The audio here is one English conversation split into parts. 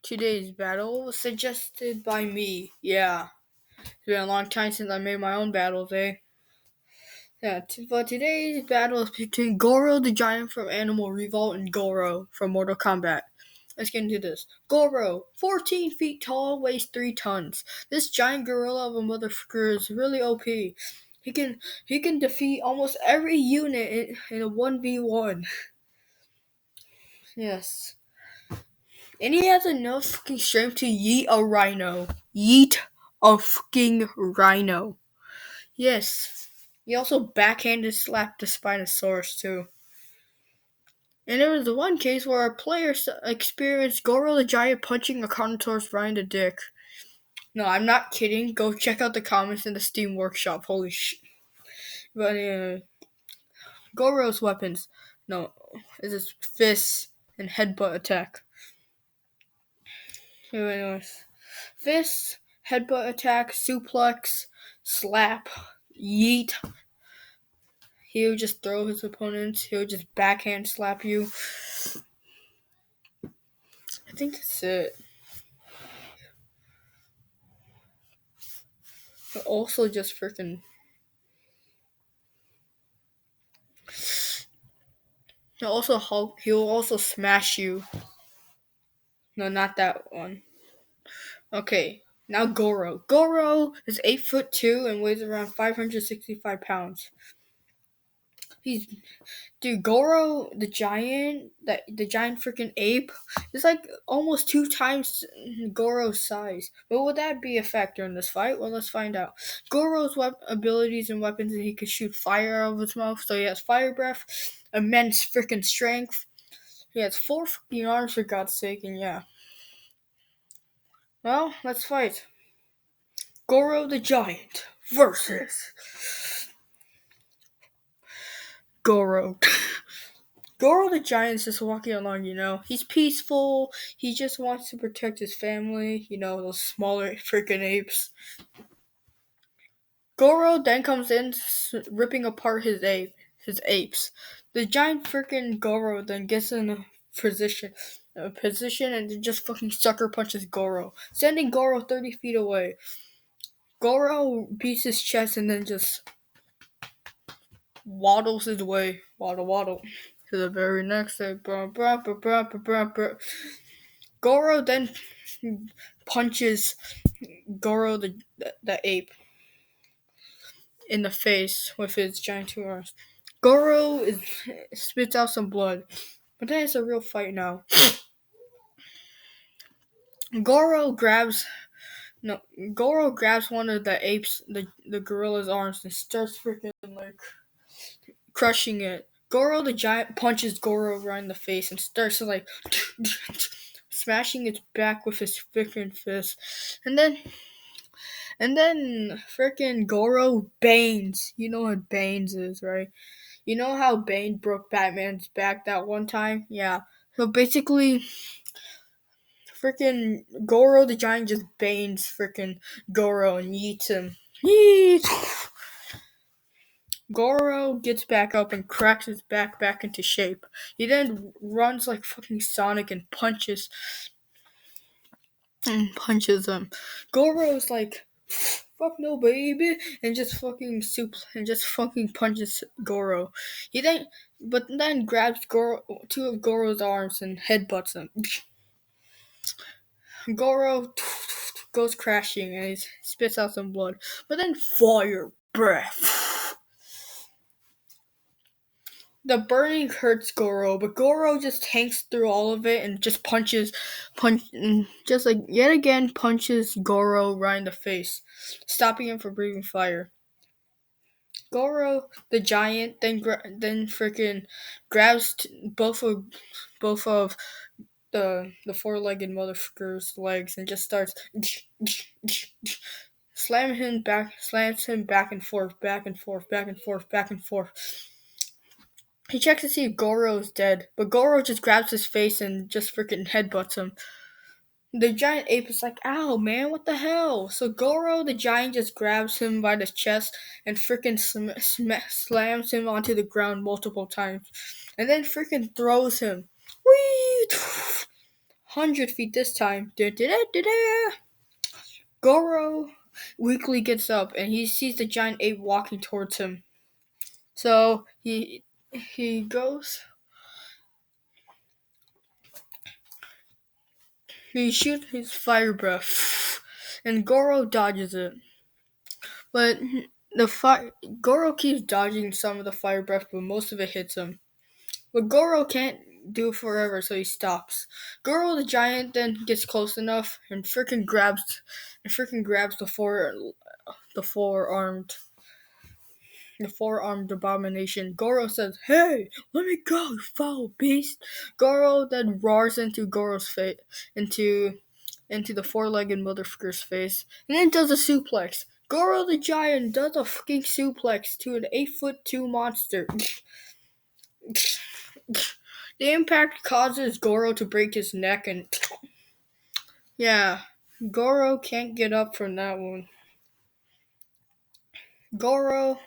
Today's battle was suggested by me. Yeah, it's been a long time since I made my own battles, eh? Yeah, but today's battle is between Goro the Giant from Animal Revolt and Goro from Mortal Kombat. Let's get into this. Goro, 14 feet tall, weighs 3 tons. This giant gorilla of a motherfucker is really OP. He can defeat almost every unit in a 1v1. Yes. And he has enough fucking strength to yeet a rhino. Yeet a fucking rhino. Yes. He also backhanded slapped the Spinosaurus too. And there was the one case where a player experienced Goro the Giant punching a Carnotaurus right in the dick. No, I'm not kidding. Go check out the comments in the Steam Workshop. Holy shit. But Goro's weapons. No, is his fists and headbutt attack. Anyways. Fist, headbutt attack, suplex, slap, yeet. He'll just throw his opponents. He'll just backhand slap you. I think that's it. But also just freaking. He'll also smash you. No, not that one. Okay, now Goro. Goro is 8'2" and weighs around 565 pounds. Dude, Goro the giant freaking ape is like almost 2 times Goro's size. But would that be a factor in this fight? Well, let's find out. Goro's abilities and weapons, he can shoot fire out of his mouth, so he has fire breath, immense freaking strength. He has 4 fucking arms for God's sake, and yeah. Well, let's fight. Goro the Giant versus Goro. Goro the Giant's just walking along, He's peaceful. He just wants to protect his family, those smaller freaking apes. Goro then comes in, ripping apart his apes. The giant freaking Goro then gets in a position and just fucking sucker punches Goro, sending Goro 30 feet away. Goro beats his chest and then just waddles his way, waddle, to the very next day. Goro then punches Goro the ape in the face with his giant 2 arms. Goro spits out some blood, but then it's a real fight now. Goro grabs one of the apes, the gorilla's arms, and starts freaking like crushing it. Goro the Giant punches Goro right in the face and starts like smashing its back with his freaking fist. And then freaking Goro Banes. You know what Banes is, right? You know how Bane broke Batman's back that one time? Yeah. So basically, freaking Goro the Giant just Banes freaking Goro and yeets him. Yeet! Goro gets back up and cracks his back into shape. He then runs like fucking Sonic and punches him. Goro's like, fuck no, baby, and just fucking punches Goro. But then grabs 2 of Goro's arms and headbutts him. Goro goes crashing and he spits out some blood. But then fire breath. The burning hurts Goro, but Goro just tanks through all of it and just just like yet again punches Goro right in the face, stopping him from breathing fire. Goro the Giant then freaking grabs both of the 4-legged motherfucker's legs and just starts slams him back and forth. He checks to see if Goro is dead, but Goro just grabs his face and just freaking headbutts him. The giant ape is like, ow, man, what the hell? So Goro the Giant just grabs him by the chest and freaking slams him onto the ground multiple times. And then freaking throws him. Whee! 100 feet this time. Da-da-da-da-da. Goro weakly gets up and he sees the giant ape walking towards him. So he goes. He shoots his fire breath, and Goro dodges it. But Goro keeps dodging some of the fire breath, but most of it hits him. But Goro can't do it forever, so he stops. Goro the giant then gets close enough and freaking grabs the four-armed abomination. Goro says, "Hey, let me go, you foul beast!" Goro then roars into Goro's face, into the four-legged motherfucker's face, and then does a suplex. Goro the giant does a fucking suplex to an 8'2" monster. The impact causes Goro to break his neck, and yeah, Goro can't get up from that one. Goro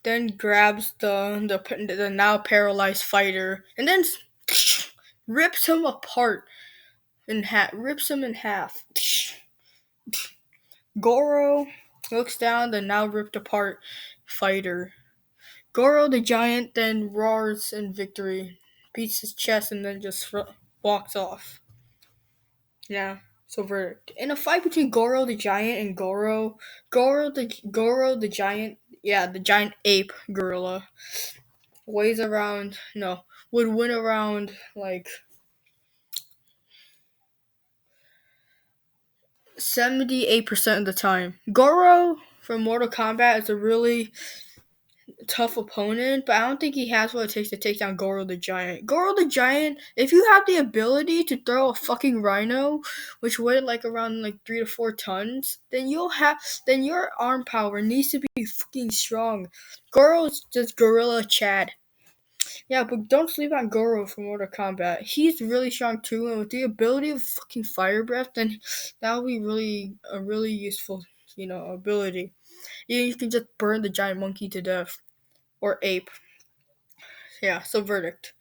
then grabs the now paralyzed fighter and then rips him apart rips him in half. Goro looks down the now ripped apart fighter. Goro the giant then roars in victory, beats his chest, and then just walks off. Yeah. So verdict. In a fight between Goro the giant and Goro the giant, yeah, the giant ape gorilla weighs around would win around like 78% of the time. Goro from Mortal Kombat is a really tough opponent, but I don't think he has what it takes to take down Goro the Giant. Goro the Giant, if you have the ability to throw a fucking rhino, which weighed like around like 3 to 4 tons, then your arm power needs to be fucking strong. Goro's just Gorilla Chad. Yeah, but don't sleep on Goro from Mortal Kombat. He's really strong too, and with the ability of fucking fire breath, then that would be a really useful, ability. You can just burn the giant monkey to death. Or ape. Yeah, so verdict.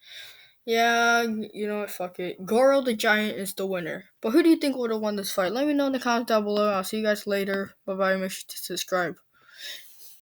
Yeah, you know what, fuck it. Goro the Giant is the winner. But who do you think would have won this fight? Let me know in the comments down below. I'll see you guys later. Bye bye. Make sure to subscribe.